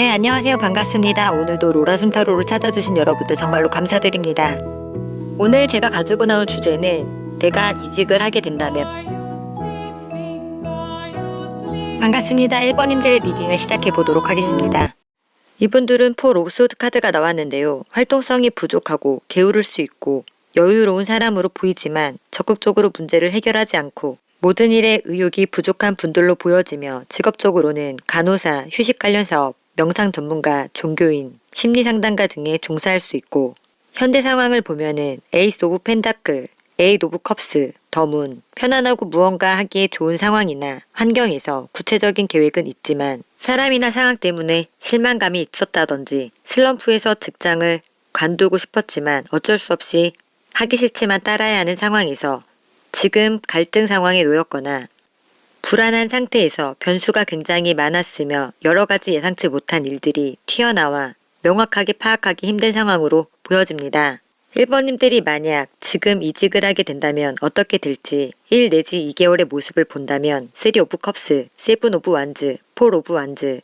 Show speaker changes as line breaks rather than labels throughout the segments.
네, 안녕하세요. 반갑습니다. 오늘도 로라숨타로를 찾아주신 여러분들 정말로 감사드립니다. 오늘 제가 가지고 나온 주제는 내가 이직을 하게 된다면. 반갑습니다. 1번님들의 리딩을 시작해 보도록 하겠습니다. 이분들은 폴 오브 소드 카드가 나왔는데요. 활동성이 부족하고 게으를 수 있고 여유로운 사람으로 보이지만 적극적으로 문제를 해결하지 않고 모든 일에 의욕이 부족한 분들로 보여지며 직업적으로는 간호사, 휴식 관련 사업, 명상 전문가, 종교인, 심리상담가 등에 종사할 수 있고 현대 상황을 보면은 에이스 오브 펜타클, 에잇 오브 컵스, 더문, 편안하고 무언가 하기에 좋은 상황이나 환경에서 구체적인 계획은 있지만 사람이나 상황 때문에 실망감이 있었다든지 슬럼프에서 직장을 관두고 싶었지만 어쩔 수 없이 하기 싫지만 따라야 하는 상황에서 지금 갈등 상황에 놓였거나 불안한 상태에서 변수가 굉장히 많았으며 여러 가지 예상치 못한 일들이 튀어나와 명확하게 파악하기 힘든 상황으로 보여집니다. 1번님들이 만약 지금 이직을 하게 된다면 어떻게 될지 1 내지 2개월의 모습을 본다면 3 오브 컵스, 7 오브 완즈, 4 오브 완즈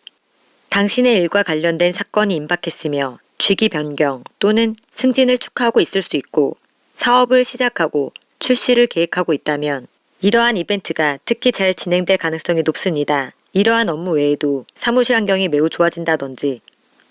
당신의 일과 관련된 사건이 임박했으며 직위 변경 또는 승진을 축하하고 있을 수 있고 사업을 시작하고 출시를 계획하고 있다면 이러한 이벤트가 특히 잘 진행될 가능성이 높습니다. 이러한 업무 외에도 사무실 환경이 매우 좋아진다든지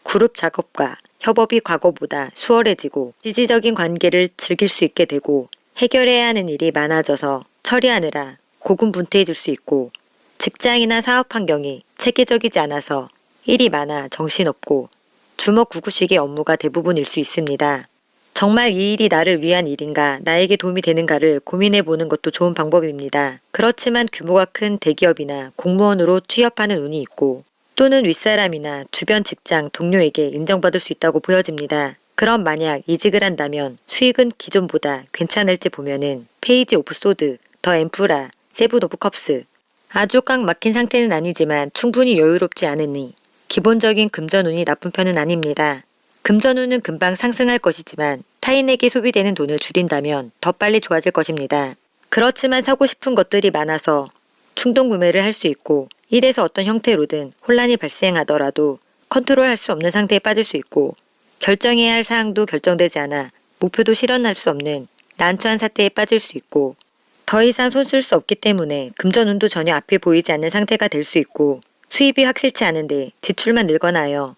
그룹 작업과 협업이 과거보다 수월해지고 지지적인 관계를 즐길 수 있게 되고 해결해야 하는 일이 많아져서 처리하느라 고군분투해질 수 있고 직장이나 사업 환경이 체계적이지 않아서 일이 많아 정신없고 주먹구구식의 업무가 대부분일 수 있습니다. 정말 이 일이 나를 위한 일인가, 나에게 도움이 되는가를 고민해보는 것도 좋은 방법입니다. 그렇지만 규모가 큰 대기업이나 공무원으로 취업하는 운이 있고 또는 윗사람이나 주변 직장 동료에게 인정받을 수 있다고 보여집니다. 그럼 만약 이직을 한다면 수익은 기존보다 괜찮을지 보면은 페이지 오브 소드, 더 엠프라, 세븐 오브 컵스 아주 꽉 막힌 상태는 아니지만 충분히 여유롭지 않으니 기본적인 금전운이 나쁜 편은 아닙니다. 금전운은 금방 상승할 것이지만 타인에게 소비되는 돈을 줄인다면 더 빨리 좋아질 것입니다. 그렇지만 사고 싶은 것들이 많아서 충동 구매를 할 수 있고 일에서 어떤 형태로든 혼란이 발생하더라도 컨트롤할 수 없는 상태에 빠질 수 있고 결정해야 할 사항도 결정되지 않아 목표도 실현할 수 없는 난처한 사태에 빠질 수 있고 더 이상 손 쓸 수 없기 때문에 금전운도 전혀 앞이 보이지 않는 상태가 될 수 있고 수입이 확실치 않은데 지출만 늘거나요.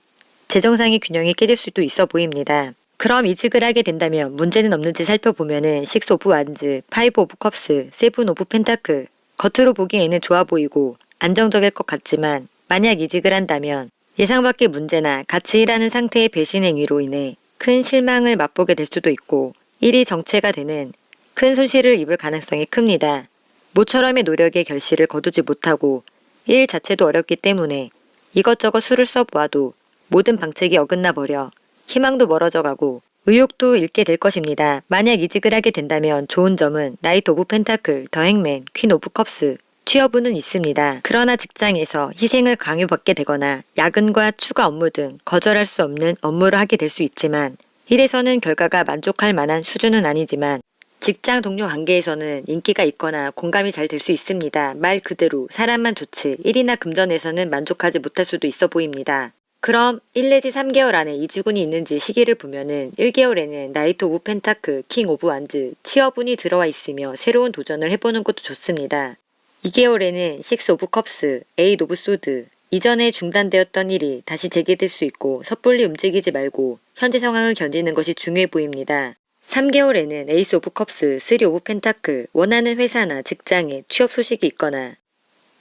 재정상의 균형이 깨질 수도 있어 보입니다. 그럼 이직을 하게 된다면 문제는 없는지 살펴보면은 6 오브 완즈, 5 오브 컵스, 7 오브 펜타클 겉으로 보기에는 좋아 보이고 안정적일 것 같지만 만약 이직을 한다면 예상 밖의 문제나 같이 일하는 상태의 배신 행위로 인해 큰 실망을 맛보게 될 수도 있고 일이 정체가 되는 큰 손실을 입을 가능성이 큽니다. 모처럼의 노력의 결실을 거두지 못하고 일 자체도 어렵기 때문에 이것저것 수를 써보아도 모든 방책이 어긋나 버려 희망도 멀어져 가고 의욕도 잃게 될 것입니다. 만약 이직을 하게 된다면 좋은 점은 나이트 오브 펜타클, 더 행맨, 퀸 오브 컵스, 취업운은 있습니다. 그러나 직장에서 희생을 강요받게 되거나 야근과 추가 업무 등 거절할 수 없는 업무를 하게 될 수 있지만 일에서는 결과가 만족할 만한 수준은 아니지만 직장 동료 관계에서는 인기가 있거나 공감이 잘 될 수 있습니다. 말 그대로 사람만 좋지 일이나 금전에서는 만족하지 못할 수도 있어 보입니다. 그럼 1 내지 3개월 안에 이직운이 있는지 시기를 보면은 1개월에는 나이트 오브 펜타클, 킹 오브 완즈, 취업운이 들어와 있으며 새로운 도전을 해보는 것도 좋습니다. 2개월에는 6 오브 컵스, 8 오브 소드, 이전에 중단되었던 일이 다시 재개될 수 있고 섣불리 움직이지 말고 현재 상황을 견디는 것이 중요해 보입니다. 3개월에는 에이스 오브 컵스, 3 오브 펜타클, 원하는 회사나 직장에 취업 소식이 있거나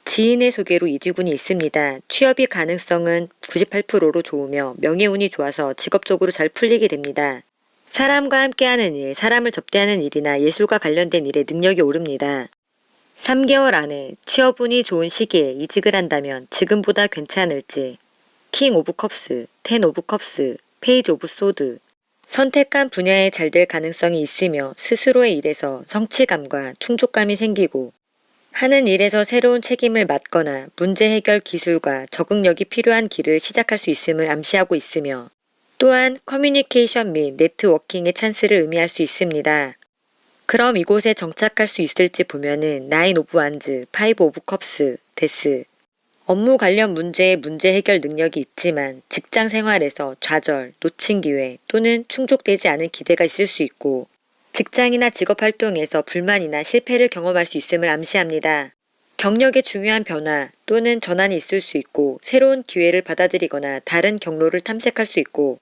지인의 소개로 이직운이 있습니다. 취업이 가능성은 98%로 좋으며 명예운이 좋아서 직업적으로 잘 풀리게 됩니다. 사람과 함께하는 일, 사람을 접대하는 일이나 예술과 관련된 일에 능력이 오릅니다. 3개월 안에 취업운이 좋은 시기에 이직을 한다면 지금보다 괜찮을지 킹 오브 컵스, 10 오브 컵스, 페이지 오브 소드 선택한 분야에 잘 될 가능성이 있으며 스스로의 일에서 성취감과 충족감이 생기고 하는 일에서 새로운 책임을 맡거나 문제 해결 기술과 적응력이 필요한 길을 시작할 수 있음을 암시하고 있으며 또한 커뮤니케이션 및 네트워킹의 찬스를 의미할 수 있습니다. 그럼 이곳에 정착할 수 있을지 보면은 9 오브 완즈, 5 오브 컵스, 데스 업무 관련 문제의 문제 해결 능력이 있지만 직장 생활에서 좌절, 놓친 기회 또는 충족되지 않은 기대가 있을 수 있고 직장이나 직업 활동에서 불만이나 실패를 경험할 수 있음을 암시합니다. 경력의 중요한 변화 또는 전환이 있을 수 있고 새로운 기회를 받아들이거나 다른 경로를 탐색할 수 있고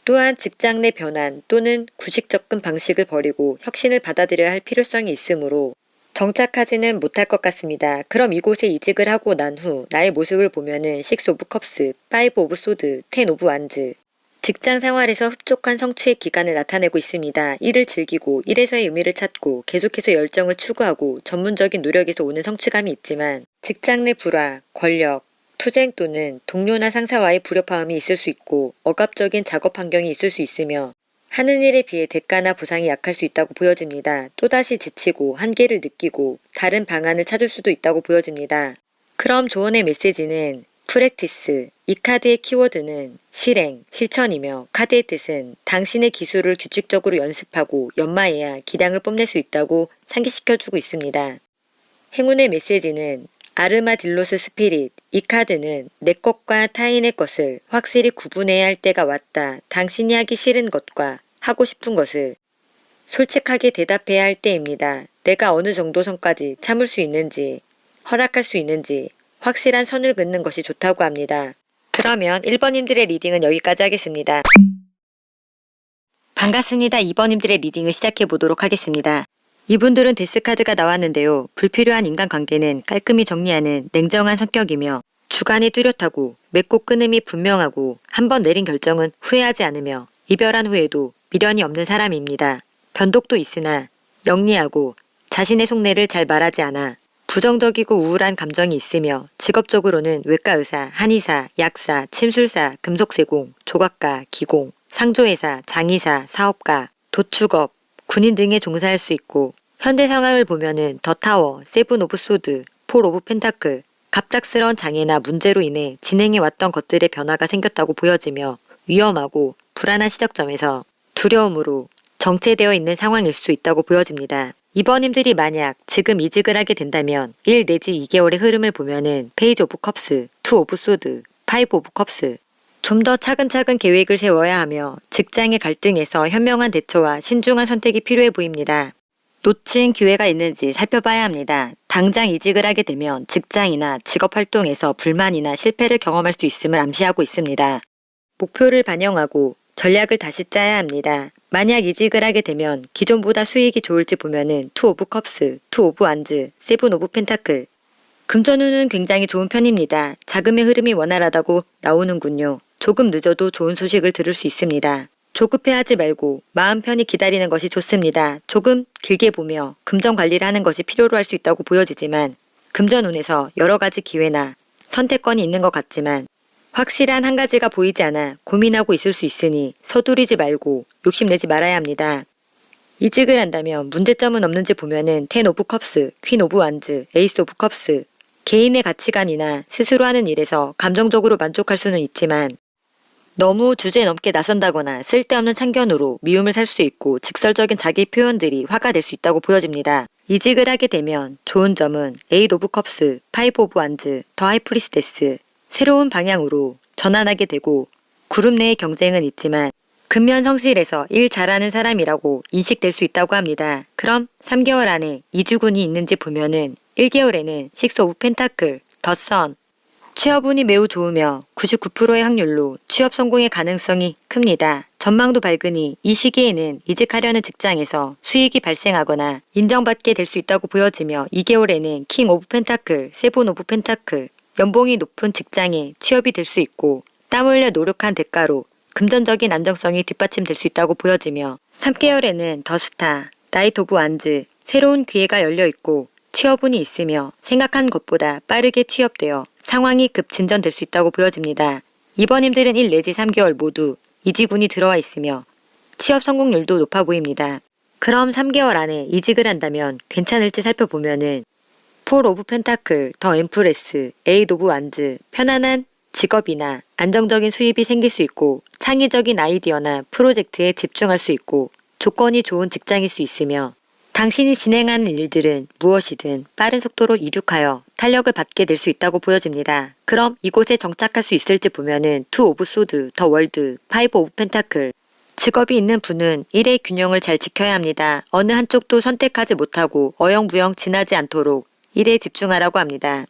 또한 직장 내 변환 또는 구식 접근 방식을 버리고 혁신을 받아들여야 할 필요성이 있으므로 정착하지는 못할 것 같습니다. 그럼 이곳에 이직을 하고 난 후 나의 모습을 보면은 6 오브 컵스, 5 오브 소드, 10 오브 완즈 직장 생활에서 흡족한 성취의 기간을 나타내고 있습니다. 일을 즐기고 일에서의 의미를 찾고 계속해서 열정을 추구하고 전문적인 노력에서 오는 성취감이 있지만 직장 내 불화, 권력, 투쟁 또는 동료나 상사와의 불협화음이 있을 수 있고 억압적인 작업 환경이 있을 수 있으며 하는 일에 비해 대가나 보상이 약할 수 있다고 보여집니다. 또다시 지치고 한계를 느끼고 다른 방안을 찾을 수도 있다고 보여집니다. 그럼 조언의 메시지는 프랙티스, 이 카드의 키워드는 실행, 실천이며 카드의 뜻은 당신의 기술을 규칙적으로 연습하고 연마해야 기량을 뽐낼 수 있다고 상기시켜주고 있습니다. 행운의 메시지는 아르마딜로스 스피릿, 이 카드는 내 것과 타인의 것을 확실히 구분해야 할 때가 왔다. 당신이 하기 싫은 것과 하고 싶은 것을 솔직하게 대답해야 할 때입니다. 내가 어느 정도 선까지 참을 수 있는지, 허락할 수 있는지 확실한 선을 긋는 것이 좋다고 합니다. 그러면 1번님들의 리딩은 여기까지 하겠습니다. 반갑습니다. 2번님들의 리딩을 시작해 보도록 하겠습니다. 이분들은 데스카드가 나왔는데요. 불필요한 인간관계는 깔끔히 정리하는 냉정한 성격이며 주관이 뚜렷하고 맺고 끊음이 분명하고 한번 내린 결정은 후회하지 않으며 이별한 후에도 미련이 없는 사람입니다. 변덕도 있으나 영리하고 자신의 속내를 잘 말하지 않아 부정적이고 우울한 감정이 있으며 직업적으로는 외과의사, 한의사, 약사, 침술사, 금속세공, 조각가, 기공, 상조회사, 장의사, 사업가, 도축업, 군인 등에 종사할 수 있고 현대 상황을 보면은 더 타워, 세븐 오브 소드, 폴 오브 펜타클, 갑작스러운 장애나 문제로 인해 진행해왔던 것들의 변화가 생겼다고 보여지며 위험하고 불안한 시작점에서 두려움으로 정체되어 있는 상황일 수 있다고 보여집니다. 이번님들이 만약 지금 이직을 하게 된다면 1 내지 2개월의 흐름을 보면은 페이지 오브 컵스, 2 오브 소드, 5 오브 컵스 좀 더 차근차근 계획을 세워야 하며 직장의 갈등에서 현명한 대처와 신중한 선택이 필요해 보입니다. 놓친 기회가 있는지 살펴봐야 합니다. 당장 이직을 하게 되면 직장이나 직업 활동에서 불만이나 실패를 경험할 수 있음을 암시하고 있습니다. 목표를 반영하고 전략을 다시 짜야 합니다. 만약 이직을 하게 되면 기존보다 수익이 좋을지 보면은 2 오브 컵스, 2 오브 완즈, 7 오브 펜타클 금전운은 굉장히 좋은 편입니다. 자금의 흐름이 원활하다고 나오는군요. 조금 늦어도 좋은 소식을 들을 수 있습니다. 조급해하지 말고 마음 편히 기다리는 것이 좋습니다. 조금 길게 보며 금전 관리를 하는 것이 필요로 할 수 있다고 보여지지만 금전운에서 여러 가지 기회나 선택권이 있는 것 같지만 확실한 한 가지가 보이지 않아 고민하고 있을 수 있으니 서두르지 말고 욕심내지 말아야 합니다. 이직을 한다면 문제점은 없는지 보면은 10 오브 컵스, 퀸 오브 완즈, 에이스 오브 컵스 개인의 가치관이나 스스로 하는 일에서 감정적으로 만족할 수는 있지만 너무 주제넘게 나선다거나 쓸데없는 참견으로 미움을 살 수 있고 직설적인 자기 표현들이 화가 될 수 있다고 보여집니다. 이직을 하게 되면 좋은 점은 8 오브 컵스, 5 오브 완즈, 더 하이프리스테스 새로운 방향으로 전환하게 되고 그룹 내의 경쟁은 있지만 근면성실해서 일 잘하는 사람이라고 인식될 수 있다고 합니다. 그럼 3개월 안에 이주군이 있는지 보면은 1개월에는 6 오브 펜타클, 더 선 취업운이 매우 좋으며 99%의 확률로 취업 성공의 가능성이 큽니다. 전망도 밝으니 이 시기에는 이직하려는 직장에서 수익이 발생하거나 인정받게 될 수 있다고 보여지며 2개월에는 킹 오브 펜타클, 세븐 오브 펜타클 연봉이 높은 직장에 취업이 될 수 있고 땀 흘려 노력한 대가로 금전적인 안정성이 뒷받침될 수 있다고 보여지며 3개월에는 더 스타, 나이트 오브 완즈 새로운 기회가 열려 있고 취업운이 있으며 생각한 것보다 빠르게 취업되어 상황이 급진전될 수 있다고 보여집니다. 이번님들은 1 내지 3개월 모두 이직운이 들어와 있으며 취업 성공률도 높아 보입니다. 그럼 3개월 안에 이직을 한다면 괜찮을지 살펴보면은 4 오브 펜타클, 더 엠프레스, 8 오브 완즈 편안한 직업이나 안정적인 수입이 생길 수 있고 창의적인 아이디어나 프로젝트에 집중할 수 있고 조건이 좋은 직장일 수 있으며 단 당신이 진행하는 일들은 무엇이든 빠른 속도로 이륙하여 탄력을 받게 될 수 있다고 보여집니다. 그럼 이곳에 정착할 수 있을지 보면은 2 오브 소드, 더 월드, 5 오브 펜타클. 직업이 있는 분은 일의 균형을 잘 지켜야 합니다. 어느 한쪽도 선택하지 못하고 어영부영 지나지 않도록 일에 집중하라고 합니다.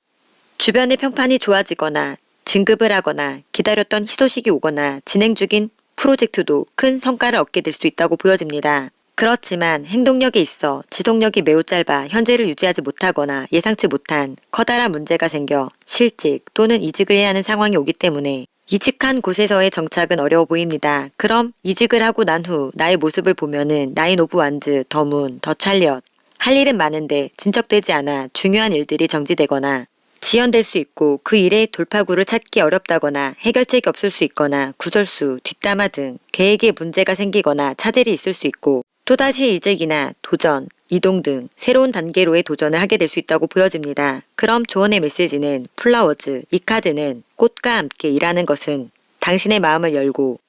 주변의 평판이 좋아지거나 진급을 하거나 기다렸던 희소식이 오거나 진행 중인 프로젝트도 큰 성과를 얻게 될 수 있다고 보여집니다. 그렇지만 행동력에 있어 지속력이 매우 짧아 현재를 유지하지 못하거나 예상치 못한 커다란 문제가 생겨 실직 또는 이직을 해야 하는 상황이 오기 때문에 이직한 곳에서의 정착은 어려워 보입니다. 그럼 이직을 하고 난 후 나의 모습을 보면은 나인 오브 완즈, 더 문, 더 찰리엇. 할 일은 많은데 진척되지 않아 중요한 일들이 정지되거나 지연될 수 있고 그 일의 돌파구를 찾기 어렵다거나 해결책이 없을 수 있거나 구설수, 뒷담화 등 계획에 문제가 생기거나 차질이 있을 수 있고 또다시 이직이나 도전, 이동 등 새로운 단계로의 도전을 하게 될 수 있다고 보여집니다. 그럼 조언의 메시지는 플라워즈, 이 카드는 꽃과 함께 일하는 것은 당신의 마음을 열고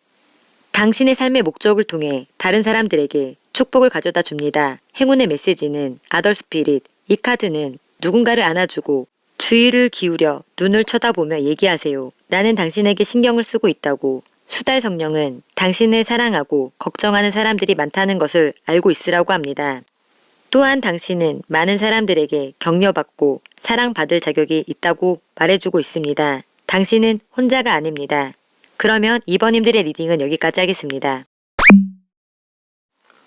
당신의 삶의 목적을 통해 다른 사람들에게 축복을 가져다 줍니다. 행운의 메시지는 아더 스피릿, 이 카드는 누군가를 안아주고 주의를 기울여 눈을 쳐다보며 얘기하세요. 나는 당신에게 신경을 쓰고 있다고. 수달 성령은 당신을 사랑하고 걱정하는 사람들이 많다는 것을 알고 있으라고 합니다. 또한 당신은 많은 사람들에게 격려받고 사랑받을 자격이 있다고 말해주고 있습니다. 당신은 혼자가 아닙니다. 그러면 2번님들의 리딩은 여기까지 하겠습니다.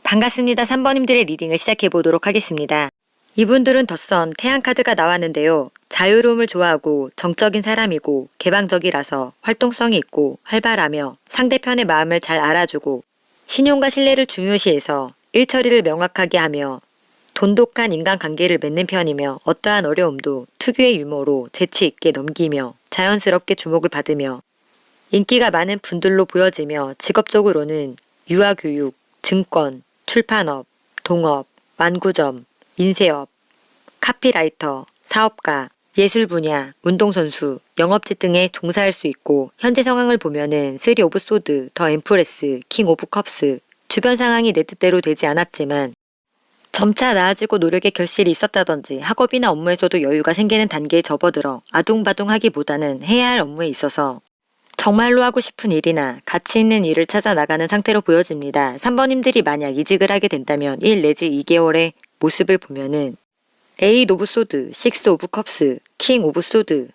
반갑습니다. 3번님들의 리딩을 시작해 보도록 하겠습니다. 이분들은 덧선 태양 카드가 나왔는데요. 자유로움을 좋아하고 정적인 사람이고 개방적이라서 활동성이 있고 활발하며 상대편의 마음을 잘 알아주고 신용과 신뢰를 중요시해서 일처리를 명확하게 하며 돈독한 인간관계를 맺는 편이며 어떠한 어려움도 특유의 유머로 재치 있게 넘기며 자연스럽게 주목을 받으며 인기가 많은 분들로 보여지며 직업적으로는 유아교육, 증권, 출판업, 동업, 완구점, 인쇄업, 카피라이터, 사업가, 예술 분야, 운동선수, 영업직 등에 종사할 수 있고 현재 상황을 보면은 3 오브 소드, 더 엠프레스, 킹 오브 컵스 주변 상황이 내 뜻대로 되지 않았지만 점차 나아지고 노력의 결실이 있었다든지 학업이나 업무에서도 여유가 생기는 단계에 접어들어 아둥바둥하기보다는 해야 할 업무에 있어서 정말로 하고 싶은 일이나 가치 있는 일을 찾아 나가는 상태로 보여집니다. 3번님들이 만약 이직을 하게 된다면 1 내지 2개월의 모습을 보면은 8 오브 소드, 6 오브 컵스, 킹 오브 소드.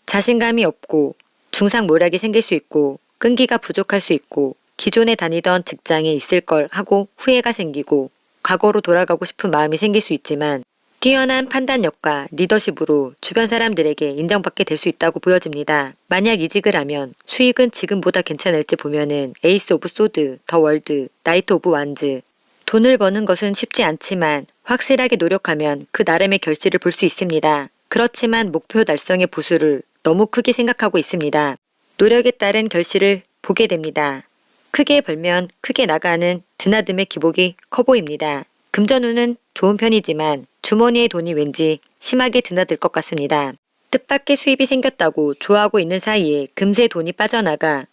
자신감이 없고 중상모략이 생길 수 있고 끈기가 부족할 수 있고 기존에 다니던 직장에 있을 걸 하고 후회가 생기고 과거로 돌아가고 싶은 마음이 생길 수 있지만 뛰어난 판단력과 리더십으로 주변 사람들에게 인정받게 될 수 있다고 보여집니다. 만약 이직을 하면 수익은 지금보다 괜찮을지 보면은 에이스 오브 소드, 더 월드, 나이트 오브 완즈. 돈을 버는 것은 쉽지 않지만 확실하게 노력하면 그 나름의 결실을 볼 수 있습니다. 그렇지만 목표 달성의 보수를 너무 크게 생각하고 있습니다. 노력에 따른 결실을 보게 됩니다. 크게 벌면 크게 나가는 드나듦의 기복이 커 보입니다. 금전운은 좋은 편이지만 주머니에 돈이 왠지 심하게 드나들 것 같습니다. 뜻밖의 수입이 생겼다고 좋아하고 있는 사이에 금세 돈이 빠져나가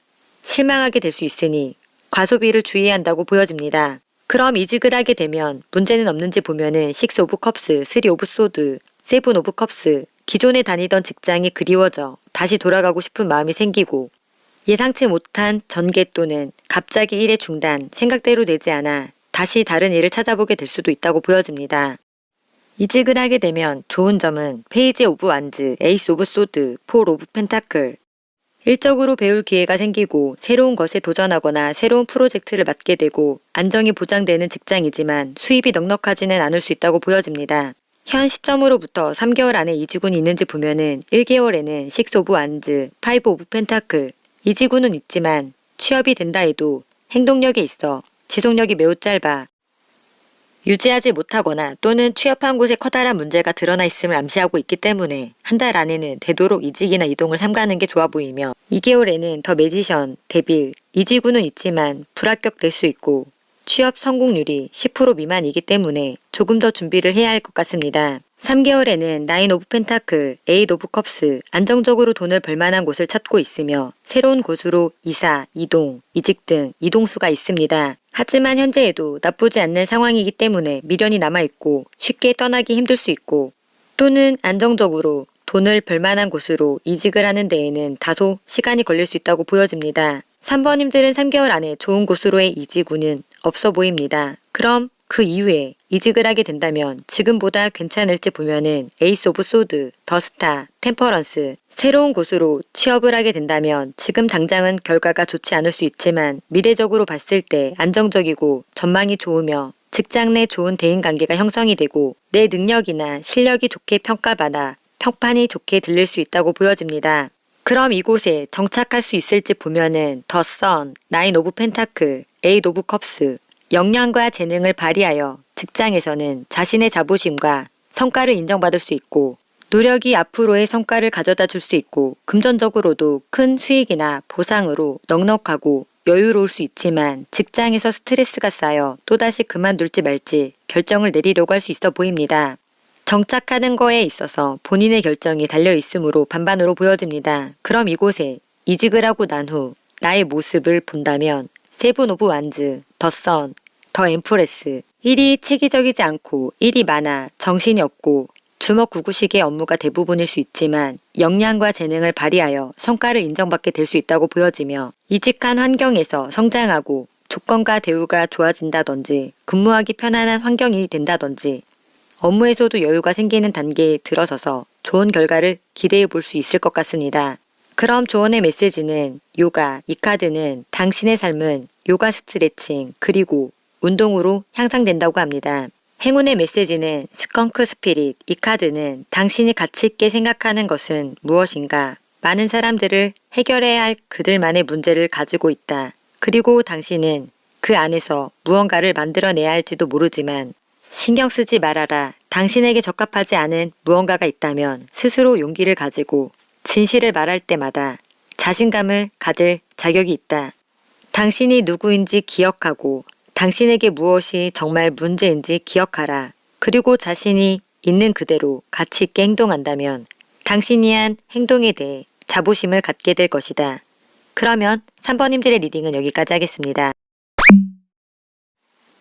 실망하게 될 수 있으니 과소비를 주의해야 한다고 보여집니다. 그럼 이직을 하게 되면 문제는 없는지 보면은 6 오브 컵스, 3 오브 소드, 7 오브 컵스. 기존에 다니던 직장이 그리워져 다시 돌아가고 싶은 마음이 생기고 예상치 못한 전개 또는 갑자기 일의 중단, 생각대로 되지 않아 다시 다른 일을 찾아보게 될 수도 있다고 보여집니다. 이직을 하게 되면 좋은 점은 페이지 오브 완즈, 에이스 오브 소드, 4 오브 펜타클. 일적으로 배울 기회가 생기고 새로운 것에 도전하거나 새로운 프로젝트를 맡게 되고 안정이 보장되는 직장이지만 수입이 넉넉하지는 않을 수 있다고 보여집니다. 현 시점으로부터 3개월 안에 이직운이 있는지 보면은 1개월에는 6 오브 완즈, 5 오브 펜타클. 이직운은 있지만 취업이 된다 해도 행동력에 있어 지속력이 매우 짧아 유지하지 못하거나 또는 취업한 곳에 커다란 문제가 드러나 있음을 암시하고 있기 때문에 한 달 안에는 되도록 이직이나 이동을 삼가는 게 좋아 보이며 2개월에는 더 매지션, 데빌, 이직운은 있지만 불합격될 수 있고 취업 성공률이 10% 미만이기 때문에 조금 더 준비를 해야 할 것 같습니다. 3개월에는 나인 오브 펜타클, 에잇 오브 컵스, 안정적으로 돈을 벌 만한 곳을 찾고 있으며 새로운 곳으로 이사, 이동, 이직 등 이동수가 있습니다. 하지만 현재에도 나쁘지 않는 상황이기 때문에 미련이 남아있고 쉽게 떠나기 힘들 수 있고 또는 안정적으로 돈을 벌 만한 곳으로 이직을 하는 데에는 다소 시간이 걸릴 수 있다고 보여집니다. 3번님들은 3개월 안에 좋은 곳으로의 이직운은 없어 보입니다. 그럼 그 이후에 이직을 하게 된다면 지금보다 괜찮을지 보면은 에이스 오브 소드, 더 스타, 템퍼런스, 새로운 곳으로 취업을 하게 된다면 지금 당장은 결과가 좋지 않을 수 있지만 미래적으로 봤을 때 안정적이고 전망이 좋으며 직장 내 좋은 대인관계가 형성이 되고 내 능력이나 실력이 좋게 평가받아 평판이 좋게 들릴 수 있다고 보여집니다. 그럼 이곳에 정착할 수 있을지 보면은 더 선, 나인 오브 펜타클, 에잇 오브 컵스, 역량과 재능을 발휘하여 직장에서는 자신의 자부심과 성과를 인정받을 수 있고 노력이 앞으로의 성과를 가져다 줄 수 있고 금전적으로도 큰 수익이나 보상으로 넉넉하고 여유로울 수 있지만 직장에서 스트레스가 쌓여 또다시 그만둘지 말지 결정을 내리려고 할 수 있어 보입니다. 정착하는 거에 있어서 본인의 결정이 달려 있으므로 반반으로 보여집니다. 그럼 이곳에 이직을 하고 난 후 나의 모습을 본다면 세븐 오브 완즈, 더 선, 더 엠프레스, 일이 체계적이지 않고 일이 많아 정신이 없고 주먹구구식의 업무가 대부분일 수 있지만 역량과 재능을 발휘하여 성과를 인정받게 될 수 있다고 보여지며 이직한 환경에서 성장하고 조건과 대우가 좋아진다든지 근무하기 편안한 환경이 된다든지 업무에서도 여유가 생기는 단계에 들어서서 좋은 결과를 기대해 볼 수 있을 것 같습니다. 그럼 조언의 메시지는 요가, 이 카드는 당신의 삶은 요가 스트레칭 그리고 운동으로 향상된다고 합니다. 행운의 메시지는 스컹크 스피릿, 이 카드는 당신이 가치 있게 생각하는 것은 무엇인가? 많은 사람들을 해결해야 할 그들만의 문제를 가지고 있다. 그리고 당신은 그 안에서 무언가를 만들어내야 할지도 모르지만 신경 쓰지 말아라. 당신에게 적합하지 않은 무언가가 있다면 스스로 용기를 가지고 진실을 말할 때마다 자신감을 가질 자격이 있다. 당신이 누구인지 기억하고 당신에게 무엇이 정말 문제인지 기억하라. 그리고 자신이 있는 그대로 가치 있게 행동한다면 당신이 한 행동에 대해 자부심을 갖게 될 것이다. 그러면 3번님들의 리딩은 여기까지 하겠습니다.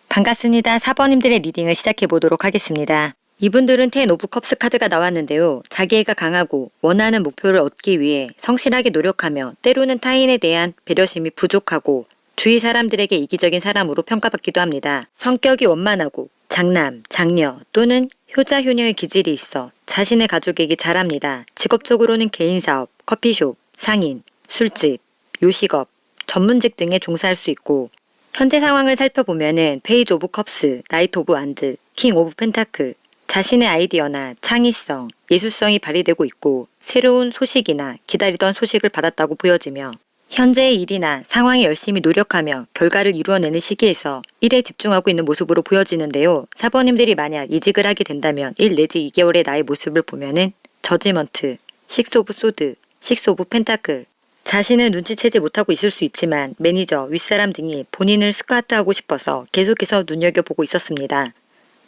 반갑습니다. 4번님들의 리딩을 시작해 보도록 하겠습니다. 이분들은 10 오브 컵스 카드가 나왔는데요. 자기애가 강하고 원하는 목표를 얻기 위해 성실하게 노력하며 때로는 타인에 대한 배려심이 부족하고 주위 사람들에게 이기적인 사람으로 평가받기도 합니다. 성격이 원만하고 장남, 장녀 또는 효자 효녀의 기질이 있어 자신의 가족에게 잘합니다. 직업적으로는 개인사업, 커피숍, 상인, 술집, 요식업, 전문직 등에 종사할 수 있고 현재 상황을 살펴보면은 페이지 오브 컵스, 나이트 오브 완드, 킹 오브 펜타클, 자신의 아이디어나 창의성, 예술성이 발휘되고 있고 새로운 소식이나 기다리던 소식을 받았다고 보여지며 현재의 일이나 상황에 열심히 노력하며 결과를 이루어내는 시기에서 일에 집중하고 있는 모습으로 보여지는데요. 4번님들이 만약 이직을 하게 된다면 1 내지 2개월의 나의 모습을 보면은 저지먼트, 식스 오브 소드, 식스 오브 펜타클, 자신은 눈치채지 못하고 있을 수 있지만 매니저, 윗사람 등이 본인을 스카우트하고 싶어서 계속해서 눈여겨보고 있었습니다.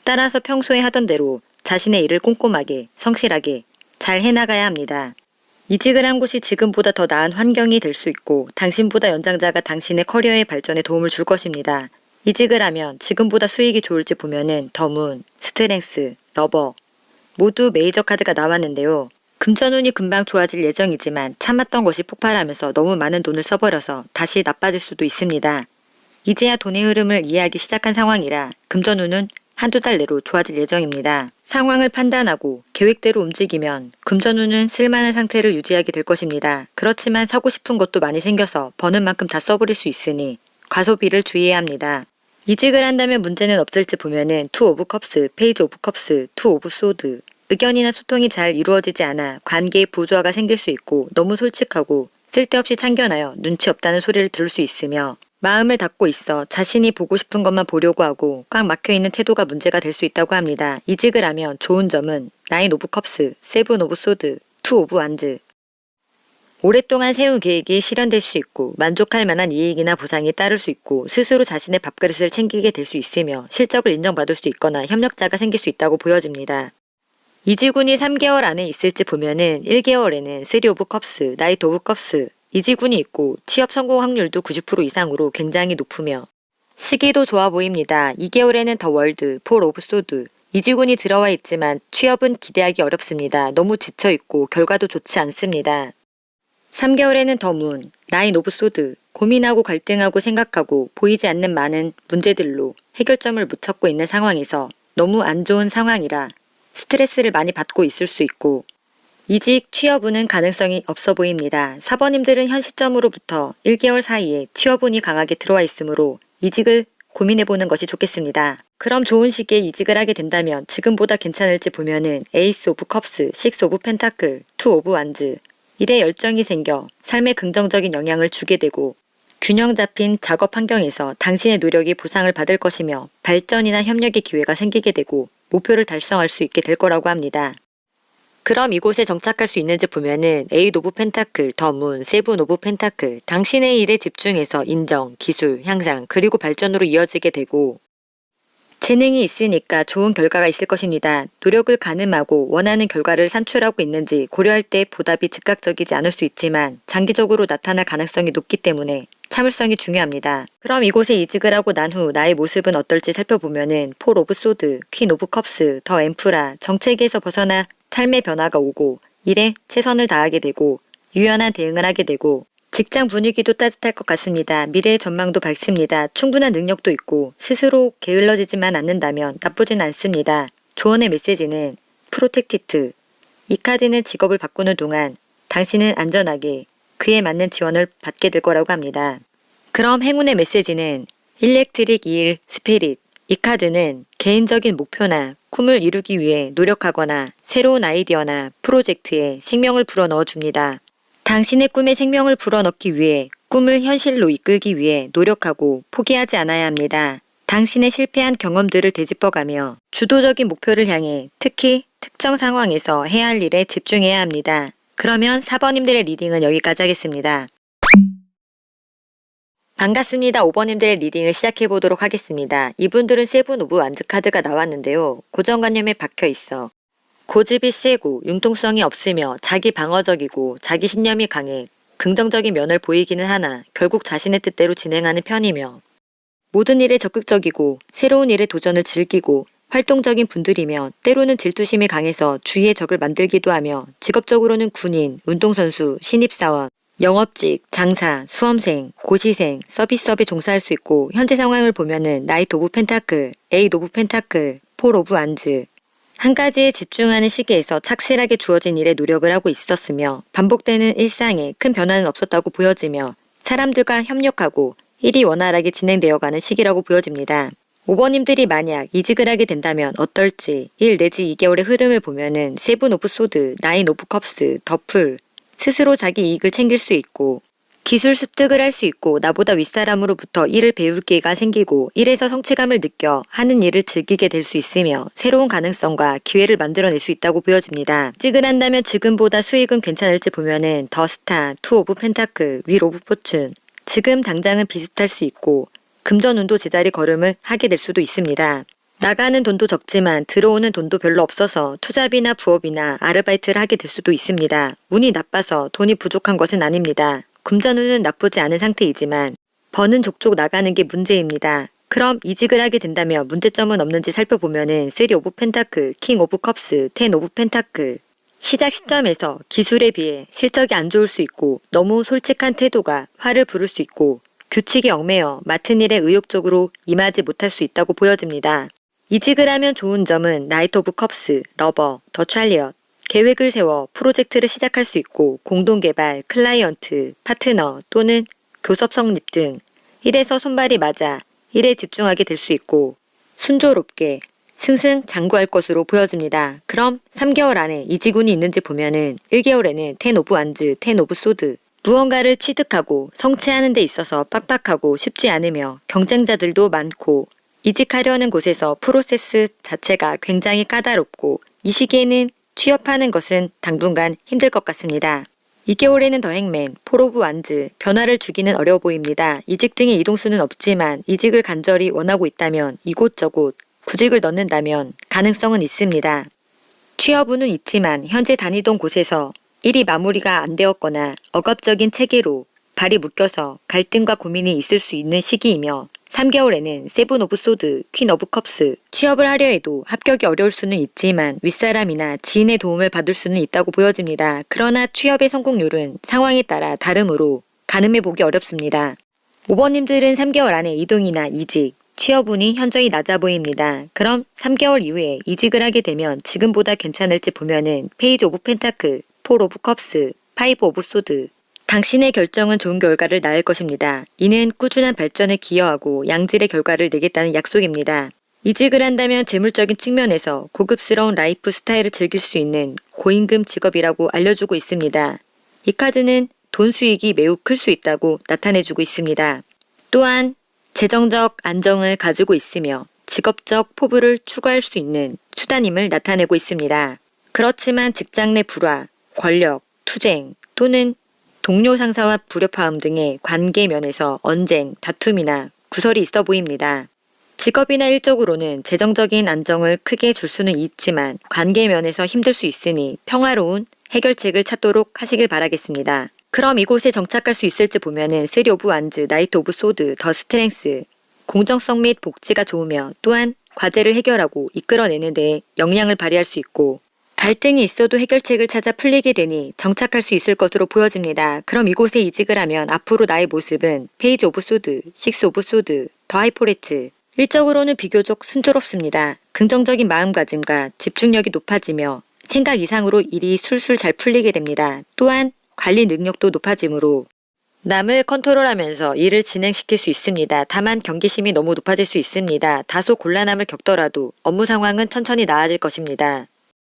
따라서 평소에 하던 대로 자신의 일을 꼼꼼하게, 성실하게 잘 해나가야 합니다. 이직을 한 곳이 지금보다 더 나은 환경이 될 수 있고 당신보다 연장자가 당신의 커리어의 발전에 도움을 줄 것입니다. 이직을 하면 지금보다 수익이 좋을지 보면은 더문, 스트렝스, 러버 모두 메이저 카드가 나왔는데요. 금전운이 금방 좋아질 예정이지만 참았던 것이 폭발하면서 너무 많은 돈을 써버려서 다시 나빠질 수도 있습니다. 이제야 돈의 흐름을 이해하기 시작한 상황이라 금전운은 한두 달 내로 좋아질 예정입니다. 상황을 판단하고 계획대로 움직이면 금전운은 쓸만한 상태를 유지하게 될 것입니다. 그렇지만 사고 싶은 것도 많이 생겨서 버는 만큼 다 써버릴 수 있으니 과소비를 주의해야 합니다. 이직을 한다면 문제는 없을지 보면은 2 오브 컵스, 페이지 오브 컵스, 2 오브 소드, 의견이나 소통이 잘 이루어지지 않아 관계에 부조화가 생길 수 있고 너무 솔직하고 쓸데없이 참견하여 눈치 없다는 소리를 들을 수 있으며 마음을 닫고 있어 자신이 보고 싶은 것만 보려고 하고 꽉 막혀있는 태도가 문제가 될 수 있다고 합니다. 이직을 하면 좋은 점은 9 오브 컵스, 7 오브 소드, 2 오브 완즈. 오랫동안 세운 계획이 실현될 수 있고 만족할 만한 이익이나 보상이 따를 수 있고 스스로 자신의 밥그릇을 챙기게 될 수 있으며 실적을 인정받을 수 있거나 협력자가 생길 수 있다고 보여집니다. 이지군이 3개월 안에 있을지 보면은 1개월에는 3 오브 컵스, 나이트 오브 컵스, 이지군이 있고 취업 성공 확률도 90% 이상으로 굉장히 높으며 시기도 좋아 보입니다. 2개월에는 더 월드, 4 오브 소드, 이지군이 들어와 있지만 취업은 기대하기 어렵습니다. 너무 지쳐있고 결과도 좋지 않습니다. 3개월에는 더 문, 9 오브 소드, 고민하고 갈등하고 생각하고 보이지 않는 많은 문제들로 해결점을 못 찾고 있는 상황에서 너무 안 좋은 상황이라 스트레스를 많이 받고 있을 수 있고 이직 취업운은 가능성이 없어 보입니다. 사번님들은 현 시점으로부터 1개월 사이에 취업운이 강하게 들어와 있으므로 이직을 고민해보는 것이 좋겠습니다. 그럼 좋은 시기에 이직을 하게 된다면 지금보다 괜찮을지 보면은 에이스 오브 컵스, 6 오브 펜타클, 2 오브 완즈, 일에 열정이 생겨 삶에 긍정적인 영향을 주게 되고 균형 잡힌 작업 환경에서 당신의 노력이 보상을 받을 것이며 발전이나 협력의 기회가 생기게 되고 목표를 달성할 수 있게 될 거라고 합니다. 그럼 이곳에 정착할 수 있는지 보면은 8 오브 펜타클, 더 문, 7 오브 펜타클, 당신의 일에 집중해서 인정, 기술, 향상, 그리고 발전으로 이어지게 되고 재능이 있으니까 좋은 결과가 있을 것입니다. 노력을 가늠하고 원하는 결과를 산출하고 있는지 고려할 때 보답이 즉각적이지 않을 수 있지만 장기적으로 나타날 가능성이 높기 때문에 참을성이 중요합니다. 그럼 이곳에 이직을 하고 난 후 나의 모습은 어떨지 살펴보면은 4 오브 소드, 퀸 오브 컵스, 더 엠프라, 정체기에서 벗어나 삶의 변화가 오고 일에 최선을 다하게 되고 유연한 대응을 하게 되고 직장 분위기도 따뜻할 것 같습니다. 미래의 전망도 밝습니다. 충분한 능력도 있고 스스로 게을러지지만 않는다면 나쁘진 않습니다. 조언의 메시지는 프로텍티트. 이 카드는 직업을 바꾸는 동안 당신은 안전하게 그에 맞는 지원을 받게 될 거라고 합니다. 그럼 행운의 메시지는 일렉트릭 일 스피릿. 이 카드는 개인적인 목표나 꿈을 이루기 위해 노력하거나 새로운 아이디어나 프로젝트에 생명을 불어넣어 줍니다. 당신의 꿈에 생명을 불어넣기 위해 꿈을 현실로 이끌기 위해 노력하고 포기하지 않아야 합니다. 당신의 실패한 경험들을 되짚어가며 주도적인 목표를 향해 특히 특정 상황에서 해야 할 일에 집중해야 합니다. 그러면 4번님들의 리딩은 여기까지 하겠습니다. 반갑습니다. 5번님들의 리딩을 시작해보도록 하겠습니다. 이분들은 7 오브 완즈 카드가 나왔는데요. 고정관념에 박혀있어 고집이 세고 융통성이 없으며 자기 방어적이고 자기 신념이 강해 긍정적인 면을 보이기는 하나 결국 자신의 뜻대로 진행하는 편이며 모든 일에 적극적이고 새로운 일에 도전을 즐기고 활동적인 분들이며 때로는 질투심이 강해서 주위의 적을 만들기도 하며 직업적으로는 군인, 운동선수, 신입사원, 영업직, 장사, 수험생, 고시생, 서비스업에 종사할 수 있고 현재 상황을 보면은 나이트 오브 펜타클, 8 오브 펜타클, 4 오브 완즈 한 가지에 집중하는 시기에서 착실하게 주어진 일에 노력을 하고 있었으며 반복되는 일상에 큰 변화는 없었다고 보여지며 사람들과 협력하고 일이 원활하게 진행되어가는 시기라고 보여집니다. 5번님들이 만약 이직을 하게 된다면 어떨지 1 내지 2개월의 흐름을 보면은 7 오브 소드, 9 오브 컵스, 더풀 스스로 자기 이익을 챙길 수 있고 기술 습득을 할 수 있고 나보다 윗사람으로부터 일을 배울 기회가 생기고 일에서 성취감을 느껴 하는 일을 즐기게 될 수 있으며 새로운 가능성과 기회를 만들어낼 수 있다고 보여집니다. 이직을 한다면 지금보다 수익은 괜찮을지 보면은 더 스타, 2 오브 펜타클, 윌 오브 포춘 지금 당장은 비슷할 수 있고 금전운도 제자리 걸음을 하게 될 수도 있습니다. 나가는 돈도 적지만 들어오는 돈도 별로 없어서 투잡이나 부업이나 아르바이트를 하게 될 수도 있습니다. 운이 나빠서 돈이 부족한 것은 아닙니다. 금전운은 나쁘지 않은 상태이지만 버는 족족 나가는 게 문제입니다. 그럼 이직을 하게 된다면 문제점은 없는지 살펴보면은 3 오브 펜타클, 킹 오브 컵스, 10 오브 펜타클 시작 시점에서 기술에 비해 실적이 안 좋을 수 있고 너무 솔직한 태도가 화를 부를 수 있고 규칙에 얽매여 맡은 일에 의욕적으로 임하지 못할 수 있다고 보여집니다. 이직을 하면 좋은 점은 나이트 오브 컵스, 러버, 더 찰리엇 계획을 세워 프로젝트를 시작할 수 있고 공동개발, 클라이언트, 파트너 또는 교섭 성립 등 일에서 손발이 맞아 일에 집중하게 될 수 있고 순조롭게 승승장구할 것으로 보여집니다. 그럼 3개월 안에 이직운이 있는지 보면은 1개월에는 10 오브 완즈, 10 오브 소드 무언가를 취득하고 성취하는 데 있어서 빡빡하고 쉽지 않으며 경쟁자들도 많고 이직하려는 곳에서 프로세스 자체가 굉장히 까다롭고 이 시기에는 취업하는 것은 당분간 힘들 것 같습니다. 2개월에는 더 행맨, 4 오브 완즈, 변화를 주기는 어려워 보입니다. 이직 등의 이동수는 없지만 이직을 간절히 원하고 있다면 이곳저곳 구직을 넣는다면 가능성은 있습니다. 취업운은 있지만 현재 다니던 곳에서 일이 마무리가 안 되었거나 억압적인 체계로 발이 묶여서 갈등과 고민이 있을 수 있는 시기이며 3개월에는 세븐 오브 소드, 퀸 오브 컵스, 취업을 하려 해도 합격이 어려울 수는 있지만 윗사람이나 지인의 도움을 받을 수는 있다고 보여집니다. 그러나 취업의 성공률은 상황에 따라 다르므로 가늠해 보기 어렵습니다. 5번님들은 3개월 안에 이동이나 이직, 취업운이 현저히 낮아 보입니다. 그럼 3개월 이후에 이직을 하게 되면 지금보다 괜찮을지 보면은 페이지 오브 펜타클, 폴 오브 컵스, 파이브 오브 소드. 당신의 결정은 좋은 결과를 낳을 것입니다. 이는 꾸준한 발전에 기여하고 양질의 결과를 내겠다는 약속입니다. 이직을 한다면 재물적인 측면에서 고급스러운 라이프 스타일을 즐길 수 있는 고임금 직업이라고 알려주고 있습니다. 이 카드는 돈 수익이 매우 클 수 있다고 나타내주고 있습니다. 또한 재정적 안정을 가지고 있으며 직업적 포부를 추구할 수 있는 수단임을 나타내고 있습니다. 그렇지만 직장 내 불화, 권력, 투쟁 또는 동료 상사와 불협화음 등의 관계 면에서 언쟁, 다툼이나 구설이 있어 보입니다. 직업이나 일적으로는 재정적인 안정을 크게 줄 수는 있지만 관계 면에서 힘들 수 있으니 평화로운 해결책을 찾도록 하시길 바라겠습니다. 그럼 이곳에 정착할 수 있을지 보면은 3 오브 완즈, 나이트 오브 소드, 더 스트렝스, 공정성 및 복지가 좋으며 또한 과제를 해결하고 이끌어내는 데 역량을 발휘할 수 있고 갈등이 있어도 해결책을 찾아 풀리게 되니 정착할 수 있을 것으로 보여집니다. 그럼 이곳에 이직을 하면 앞으로 나의 모습은 페이지 오브 소드, 6 오브 소드, 더 하이포레츠. 일적으로는 비교적 순조롭습니다. 긍정적인 마음가짐과 집중력이 높아지며 생각 이상으로 일이 술술 잘 풀리게 됩니다. 또한 관리 능력도 높아지므로 남을 컨트롤하면서 일을 진행시킬 수 있습니다. 다만 경계심이 너무 높아질 수 있습니다. 다소 곤란함을 겪더라도 업무 상황은 천천히 나아질 것입니다.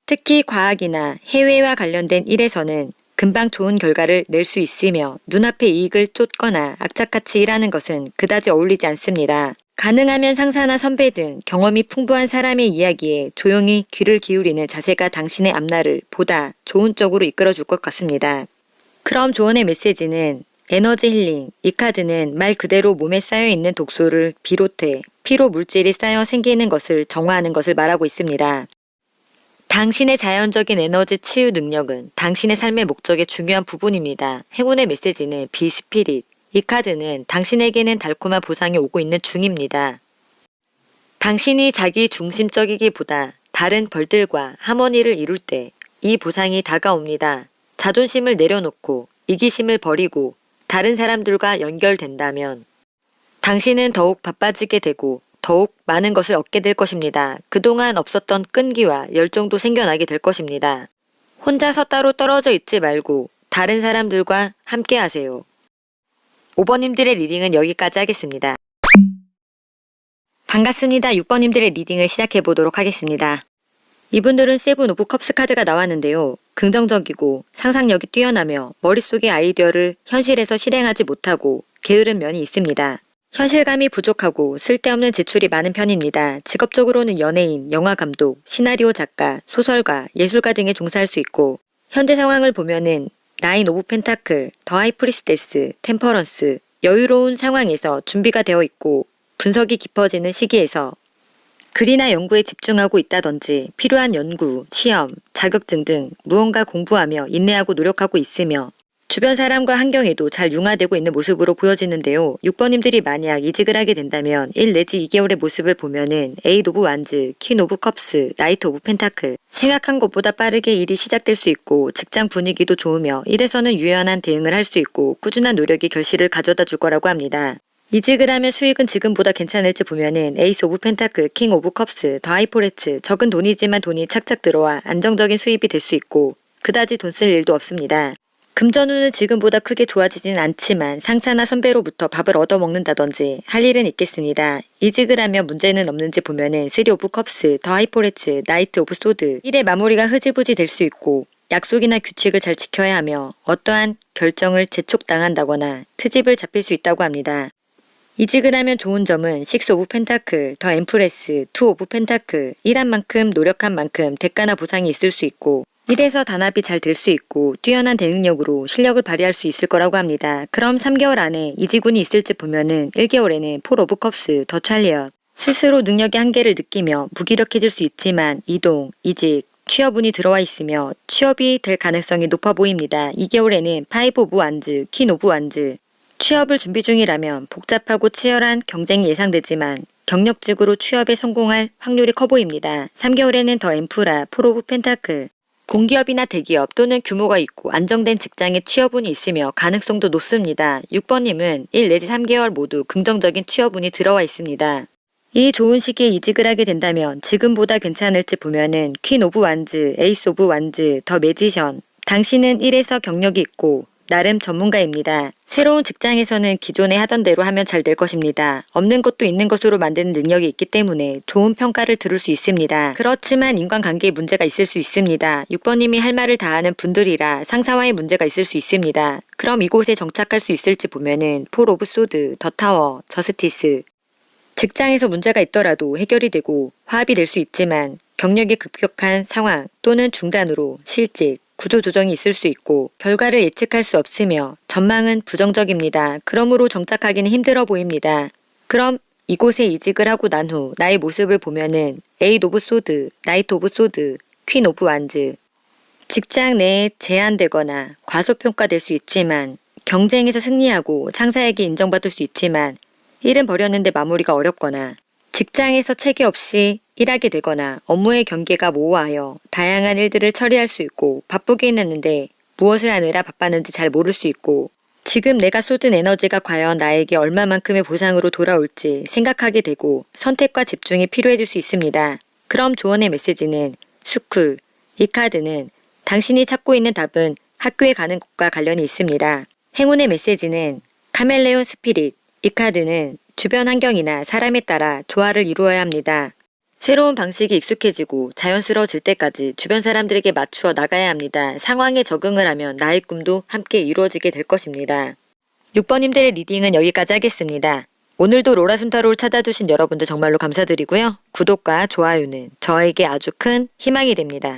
특히 과학이나 해외와 관련된 일에서는 금방 좋은 결과를 낼 수 있으며 눈앞의 이익을 쫓거나 악착같이 일하는 것은 그다지 어울리지 않습니다. 가능하면 상사나 선배 등 경험이 풍부한 사람의 이야기에 조용히 귀를 기울이는 자세가 당신의 앞날을 보다 좋은 쪽으로 이끌어줄 것 같습니다. 그럼 조언의 메시지는 에너지 힐링. 이 카드는 말 그대로 몸에 쌓여있는 독소를 비롯해 피로 물질이 쌓여 생기는 것을 정화하는 것을 말하고 있습니다. 당신의 자연적인 에너지 치유 능력은 당신의 삶의 목적의 중요한 부분입니다. 행운의 메시지는 비스피릿. 이 카드는 당신에게는 달콤한 보상이 오고 있는 중입니다. 당신이 자기 중심적이기보다 다른 벌들과 하모니를 이룰 때 이 보상이 다가옵니다. 자존심을 내려놓고 이기심을 버리고 다른 사람들과 연결된다면 당신은 더욱 바빠지게 되고 더욱 많은 것을 얻게 될 것입니다. 그동안 없었던 끈기와 열정도 생겨나게 될 것입니다. 혼자서 따로 떨어져 있지 말고 다른 사람들과 함께 하세요. 5번님들의 리딩은 여기까지 하겠습니다. 반갑습니다. 6번님들의 리딩을 시작해 보도록 하겠습니다. 이분들은 세븐 오브 컵스 카드가 나왔는데요. 긍정적이고 상상력이 뛰어나며 머릿속의 아이디어를 현실에서 실행하지 못하고 게으른 면이 있습니다. 현실감이 부족하고 쓸데없는 지출이 많은 편입니다. 직업적으로는 연예인, 영화감독, 시나리오 작가, 소설가, 예술가 등에 종사할 수 있고 현재 상황을 보면은 9 오브 펜타클, 더 하이프리스테스, 템퍼런스, 여유로운 상황에서 준비가 되어 있고 분석이 깊어지는 시기에서 글이나 연구에 집중하고 있다든지 필요한 연구, 시험, 자격증 등 무언가 공부하며 인내하고 노력하고 있으며 주변 사람과 환경에도 잘 융화되고 있는 모습으로 보여지는데요. 6번님들이 만약 이직을 하게 된다면 1 내지 2개월의 모습을 보면은 8 오브 완즈, 퀸 오브 컵스, 나이트 오브 펜타클. 생각한 것보다 빠르게 일이 시작될 수 있고 직장 분위기도 좋으며 일에서는 유연한 대응을 할 수 있고 꾸준한 노력이 결실을 가져다 줄 거라고 합니다. 이직을 하면 수익은 지금보다 괜찮을지 보면은 에이스 오브 펜타클, 킹 오브 컵스, 더 하이포레츠. 적은 돈이지만 돈이 착착 들어와 안정적인 수입이 될 수 있고 그다지 돈 쓸 일도 없습니다. 금전운은 지금보다 크게 좋아지진 않지만 상사나 선배로부터 밥을 얻어먹는다든지 할 일은 있겠습니다. 이직을 하면 문제는 없는지 보면은 3 오브 컵스, 더 하이포레츠, 나이트 오브 소드. 일의 마무리가 흐지부지 될 수 있고 약속이나 규칙을 잘 지켜야 하며 어떠한 결정을 재촉당한다거나 트집을 잡힐 수 있다고 합니다. 이직을 하면 좋은 점은 6 오브 펜타클, 더 엠프레스, 2 오브 펜타클. 일한 만큼 노력한 만큼 대가나 보상이 있을 수 있고 일에서 단합이 잘 될 수 있고 뛰어난 대응력으로 실력을 발휘할 수 있을 거라고 합니다. 그럼 3개월 안에 이직운이 있을지 보면은 1개월에는 4 오브 컵스, 더 찰리엇. 스스로 능력의 한계를 느끼며 무기력해질 수 있지만 이동, 이직, 취업운이 들어와 있으며 취업이 될 가능성이 높아 보입니다. 2개월에는 파이브 오브 완즈, 퀸 오브 완즈. 취업을 준비 중이라면 복잡하고 치열한 경쟁이 예상되지만 경력직으로 취업에 성공할 확률이 커 보입니다. 3개월에는 더 엠프라, 폴 오브 펜타클. 공기업이나 대기업 또는 규모가 있고 안정된 직장에 취업운이 있으며 가능성도 높습니다. 6번님은 1 내지 3개월 모두 긍정적인 취업운이 들어와 있습니다. 이 좋은 시기에 이직을 하게 된다면 지금보다 괜찮을지 보면은 퀸 오브 완즈, 에이스 오브 완즈, 더 매지션. 당신은 1에서 경력이 있고 나름 전문가입니다. 새로운 직장에서는 기존에 하던 대로 하면 잘 될 것입니다. 없는 것도 있는 것으로 만드는 능력이 있기 때문에 좋은 평가를 들을 수 있습니다. 그렇지만 인간관계에 문제가 있을 수 있습니다. 6번님이 할 말을 다하는 분들이라 상사와의 문제가 있을 수 있습니다. 그럼 이곳에 정착할 수 있을지 보면은 폴 오브 소드, 더 타워, 저스티스. 직장에서 문제가 있더라도 해결이 되고 화합이 될 수 있지만 경력이 급격한 상황 또는 중단으로 실직, 구조조정이 있을 수 있고 결과를 예측할 수 없으며 전망은 부정적입니다. 그러므로 정착하기는 힘들어 보입니다. 그럼 이곳에 이직을 하고 난 후 나의 모습을 보면은 에잇 오브 소드, 나이트 오브 소드, 퀸 오브 완즈. 직장 내에 제한되거나 과소평가될 수 있지만 경쟁에서 승리하고 상사에게 인정받을 수 있지만 일은 벌였는데 마무리가 어렵거나 직장에서 체계 없이 일하게 되거나 업무의 경계가 모호하여 다양한 일들을 처리할 수 있고 바쁘게 했는데 무엇을 하느라 바빴는지 잘 모를 수 있고 지금 내가 쏟은 에너지가 과연 나에게 얼마만큼의 보상으로 돌아올지 생각하게 되고 선택과 집중이 필요해질 수 있습니다. 그럼 조언의 메시지는 스쿨. 이 카드는 당신이 찾고 있는 답은 학교에 가는 것과 관련이 있습니다. 행운의 메시지는 카멜레온 스피릿. 이 카드는 주변 환경이나 사람에 따라 조화를 이루어야 합니다. 새로운 방식이 익숙해지고 자연스러워질 때까지 주변 사람들에게 맞추어 나가야 합니다. 상황에 적응을 하면 나의 꿈도 함께 이루어지게 될 것입니다. 6번님들의 리딩은 여기까지 하겠습니다. 오늘도 로라순타로를 찾아주신 여러분들 정말로 감사드리고요. 구독과 좋아요는 저에게 아주 큰 희망이 됩니다.